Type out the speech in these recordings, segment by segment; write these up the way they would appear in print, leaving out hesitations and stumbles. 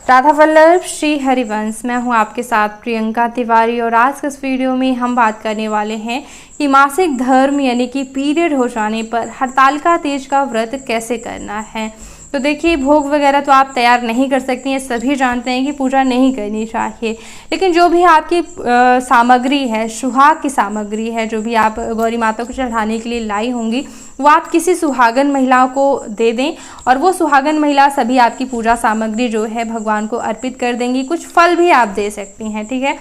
राधा वल्लभ श्री हरिवंश। मैं हूं आपके साथ प्रियंका तिवारी और आज के इस वीडियो में हम बात करने वाले हैं कि मासिक धर्म यानी कि पीरियड हो जाने पर हरतालिका तीज का व्रत कैसे करना है। तो देखिए, भोग वगैरह तो आप तैयार नहीं कर सकती हैं, सभी जानते हैं कि पूजा नहीं करनी चाहिए, लेकिन जो भी आपकी सामग्री है, सुहाग की सामग्री है, जो भी आप गौरी माता को चढ़ाने के लिए लाई होंगी, वो आप किसी सुहागन महिला को दे दें और वो सुहागन महिला सभी आपकी पूजा सामग्री जो है भगवान को अर्पित कर देंगी। कुछ फल भी आप दे सकती हैं, ठीक है।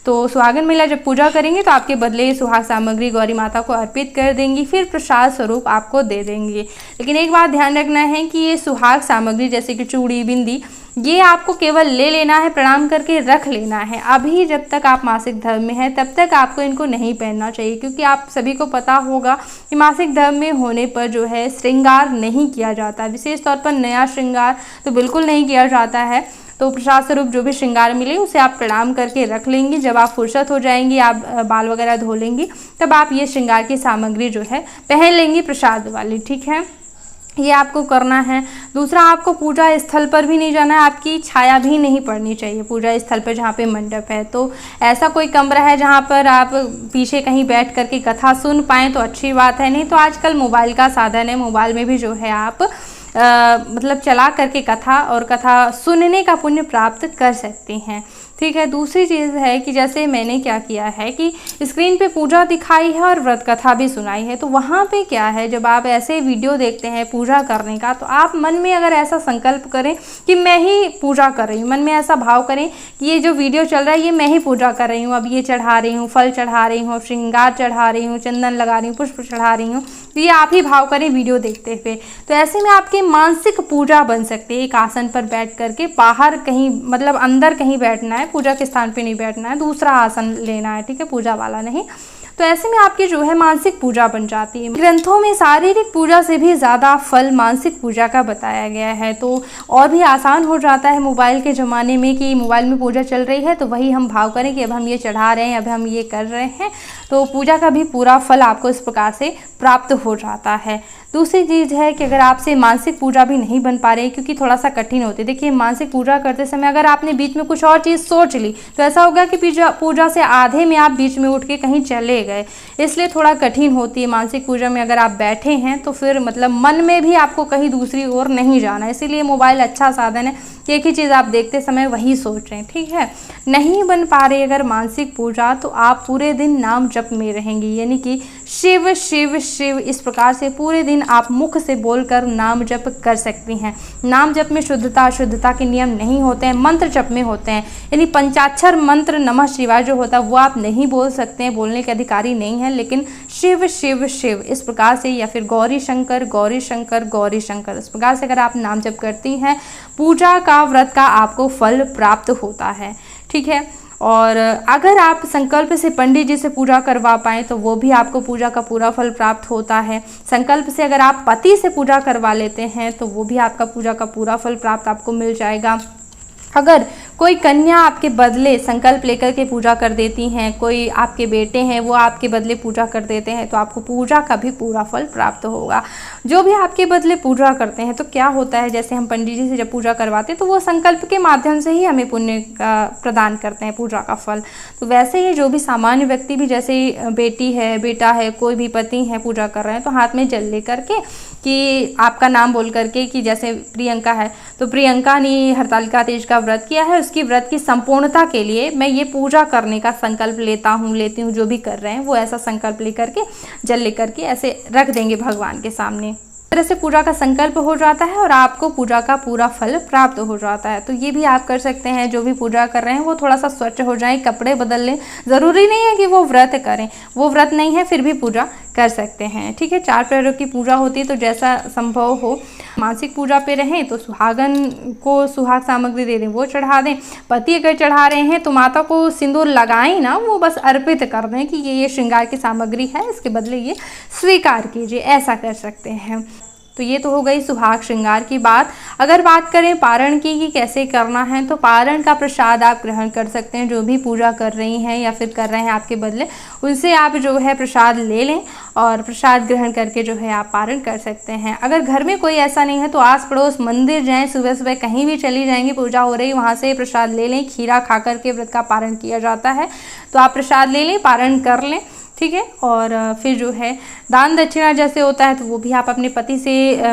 तो सुहागन महिला जब पूजा करेंगी तो आपके बदले ये सुहाग सामग्री गौरी माता को अर्पित कर देंगी, फिर प्रसाद स्वरूप आपको दे देंगी। लेकिन एक बात ध्यान रखना है कि ये सुहाग सामग्री जैसे कि चूड़ी, बिंदी, ये आपको केवल ले लेना है, प्रणाम करके रख लेना है। अभी जब तक आप मासिक धर्म में हैं तब तक आपको इनको नहीं पहनना चाहिए, क्योंकि आप सभी को पता होगा कि मासिक धर्म में होने पर जो है श्रृंगार नहीं किया जाता, विशेष तौर पर नया श्रृंगार तो बिल्कुल नहीं किया जाता है। तो प्रसाद स्वरूप जो भी श्रृंगार मिले उसे आप प्रणाम करके रख लेंगी। जब आप फुर्सत हो जाएंगी, आप बाल वगैरह धो लेंगी, तब आप ये श्रृंगार की सामग्री जो है पहन लेंगी प्रसाद वाली, ठीक है। ये आपको करना है। दूसरा, आपको पूजा स्थल पर भी नहीं जाना है, आपकी छाया भी नहीं पड़नी चाहिए पूजा स्थल पर जहाँ पे मंडप है। तो ऐसा कोई कमरा है जहाँ पर आप पीछे कहीं बैठ करके कथा सुन पाएँ तो अच्छी बात है, नहीं तो आजकल मोबाइल का साधन है, मोबाइल में भी जो है आप मतलब चला करके कथा सुनने का पुण्य प्राप्त कर सकती हैं, ठीक है। दूसरी चीज़ है कि जैसे मैंने क्या किया है कि स्क्रीन पे पूजा दिखाई है और व्रत कथा भी सुनाई है, तो वहाँ पे क्या है, जब आप ऐसे वीडियो देखते हैं पूजा करने का, तो आप मन में अगर ऐसा संकल्प करें कि मैं ही पूजा कर रही हूँ, मन में ऐसा भाव करें कि ये जो वीडियो चल रहा है ये मैं ही पूजा कर रही हूँ, अब ये चढ़ा रही हूँ, फल चढ़ा रही हूँ, श्रृंगार चढ़ा रही हूँ, चंदन लगा रही हूँ, पुष्प चढ़ा रही हूँ, तो ये आप ही भाव करें वीडियो देखते हुए। तो ऐसे में आपकी मानसिक पूजा बन सकती है। एक आसन पर बैठ करके, बाहर कहीं मतलब अंदर कहीं बैठना है, पूजा के स्थान पे नहीं बैठना है, दूसरा आसन लेना है, ठीक है, पूजा वाला नहीं। तो ऐसे में आपकी जो है मानसिक पूजा बन जाती है। ग्रंथों में शारीरिक पूजा से भी ज़्यादा फल मानसिक पूजा का बताया गया है, तो और भी आसान हो जाता है मोबाइल के ज़माने में कि मोबाइल में पूजा चल रही है तो वही हम भाव करें कि अब हम ये चढ़ा रहे हैं, अब हम ये कर रहे हैं, तो पूजा का भी पूरा फल आपको इस प्रकार से प्राप्त हो जाता है। दूसरी चीज़ है कि अगर आपसे मानसिक पूजा भी नहीं बन पा रही, क्योंकि थोड़ा सा कठिन होती है। देखिए, मानसिक पूजा करते समय अगर आपने बीच में कुछ और चीज़ सोच ली तो ऐसा होगा कि पूजा से आधे में आप बीच में उठ के कहीं चले गए, इसलिए थोड़ा कठिन होती है। मानसिक पूजा में अगर आप बैठे हैं तो फिर मतलब मन में भी आपको कहीं दूसरी ओर नहीं जाना, इसीलिए मोबाइल अच्छा साधन है कि एक ही चीज़ आप देखते समय वही सोच रहे हैं, ठीक है। नहीं बन पा रही अगर मानसिक पूजा, तो आप पूरे दिन नाम जप में रहेंगी, यानी कि शिव शिव शिव, इस प्रकार से पूरे दिन आप मुख से बोलकर नाम जप कर सकती हैं। नाम जप में शुद्धता अशुद्धता के नियम नहीं होते हैं, मंत्र जप में होते हैं, यानी पंचाक्षर मंत्र नमः शिवाय जो होता है वो आप नहीं बोल सकते हैं, बोलने के अधिकारी नहीं है, लेकिन शिव शिव शिव इस प्रकार से, या फिर गौरी शंकर गौरी शंकर गौरी शंकर, इस प्रकार से अगर आप नाम जप करती हैं, पूजा का व्रत का आपको फल प्राप्त होता है, ठीक है। और अगर आप संकल्प से पंडित जी से पूजा करवा पाएँ तो वो भी आपको पूजा का पूरा फल प्राप्त होता है। संकल्प से अगर आप पति से पूजा करवा लेते हैं तो वो भी आपका पूजा का पूरा फल प्राप्त आपको मिल जाएगा। अगर कोई कन्या आपके बदले संकल्प लेकर के पूजा कर देती हैं, कोई आपके बेटे हैं वो आपके बदले पूजा कर देते हैं, तो आपको पूजा का भी पूरा फल प्राप्त होगा। जो भी आपके बदले पूजा करते हैं, तो क्या होता है, जैसे हम पंडित जी से जब पूजा करवाते हैं तो वो संकल्प के माध्यम से ही हमें पुण्य का प्रदान करते हैं, पूजा का फल। तो वैसे ही जो भी सामान्य व्यक्ति भी, जैसे बेटी है, बेटा है, कोई भी पति है, पूजा कर रहे हैं, तो हाथ में जल ले करके कि आपका नाम बोल करके कि जैसे प्रियंका है तो प्रियंका ने हरतालिका तीज का व्रत किया है, उसकी व्रत की संपूर्णता के लिए मैं ये पूजा करने का संकल्प लेती हूँ, जो भी कर रहे हैं वो ऐसा संकल्प लेकर के जल लेकर के ऐसे रख देंगे भगवान के सामने। इस तरह से पूजा का संकल्प हो जाता है और आपको पूजा का पूरा फल प्राप्त हो जाता है। तो ये भी आप कर सकते हैं। जो भी पूजा कर रहे हैं वो थोड़ा सा स्वच्छ हो जाए, कपड़े बदल लें, ज़रूरी नहीं है कि वो व्रत करें, वो व्रत नहीं है फिर भी पूजा कर सकते हैं, ठीक है। 4 प्रहरों की पूजा होती है, तो जैसा संभव हो मानसिक पूजा पे रहें तो सुहागन को सुहाग सामग्री दे दें, वो चढ़ा दें। पति अगर चढ़ा रहे हैं तो माता को सिंदूर लगाएं ना, वो बस अर्पित कर दें कि ये श्रृंगार की सामग्री है, इसके बदले ये स्वीकार कीजिए, ऐसा कर सकते हैं। तो ये तो हो गई सुहाग श्रृंगार की बात। अगर बात करें पारण की कि कैसे करना है, तो पारण का प्रसाद आप ग्रहण कर सकते हैं। जो भी पूजा कर रही हैं या फिर कर रहे हैं आपके बदले, उनसे आप जो है प्रसाद ले लें और प्रसाद ग्रहण करके जो है आप पारण कर सकते हैं। अगर घर में कोई ऐसा नहीं है तो आस पड़ोस मंदिर जाएं, सुबह सुबह कहीं भी चली जाएंगी, पूजा हो रही वहाँ से प्रसाद ले लें। खीरा खा करके व्रत का पारण किया जाता है, तो आप प्रसाद ले लें, पारण कर लें, ठीक है। और फिर जो है दान दक्षिणा जैसे होता है तो वो भी आप अपने पति से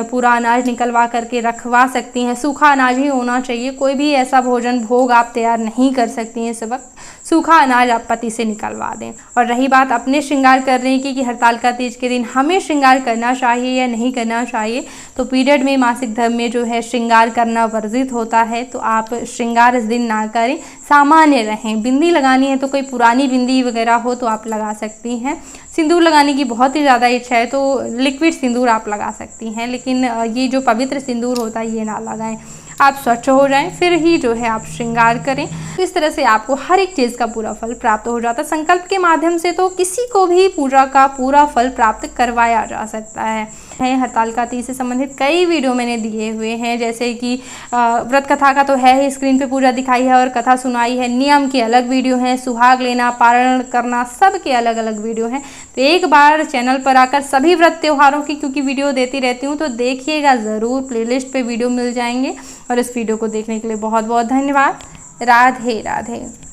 पूरा अनाज निकलवा करके रखवा सकती हैं। सूखा अनाज ही होना चाहिए, कोई भी ऐसा भोजन भोग आप तैयार नहीं कर सकती हैं इस वक्त। सूखा अनाज आप पति से निकलवा दें। और रही बात अपने श्रृंगार करने की कि हरतालिका तीज के दिन हमें श्रृंगार करना चाहिए या नहीं करना चाहिए, तो पीरियड में मासिक धर्म में जो है श्रृंगार करना वर्जित होता है, तो आप श्रृंगार इस दिन ना करें, सामान्य रहें। बिंदी लगानी है तो कोई पुरानी बिंदी वगैरह हो तो आप लगा सकती हैं। सिंदूर लगाने की बहुत ही ज़्यादा इच्छा है तो लिक्विड सिंदूर आप लगा सकती हैं, लेकिन ये जो पवित्र सिंदूर होता है ये ना लगाएं। आप स्वच्छ हो जाएं फिर ही जो है आप श्रृंगार करें। तो इस तरह से आपको हर एक चीज़ का पूरा फल प्राप्त हो जाता है। संकल्प के माध्यम से तो किसी को भी पूजा का पूरा फल प्राप्त करवाया जा सकता है। हरतालिका तीज से संबंधित कई वीडियो मैंने दिए हुए हैं, जैसे कि व्रत कथा का तो है ही, स्क्रीन पे पूजा दिखाई है और कथा सुनाई है। नियम के अलग वीडियो हैं, सुहाग लेना, पारण करना, सब के अलग अलग वीडियो हैं। तो एक बार चैनल पर आकर सभी व्रत त्योहारों की क्योंकि वीडियो देती रहती हूँ तो देखिएगा ज़रूर, प्लेलिस्ट पे वीडियो मिल जाएंगे। और इस वीडियो को देखने के लिए बहुत बहुत धन्यवाद। राधे राधे।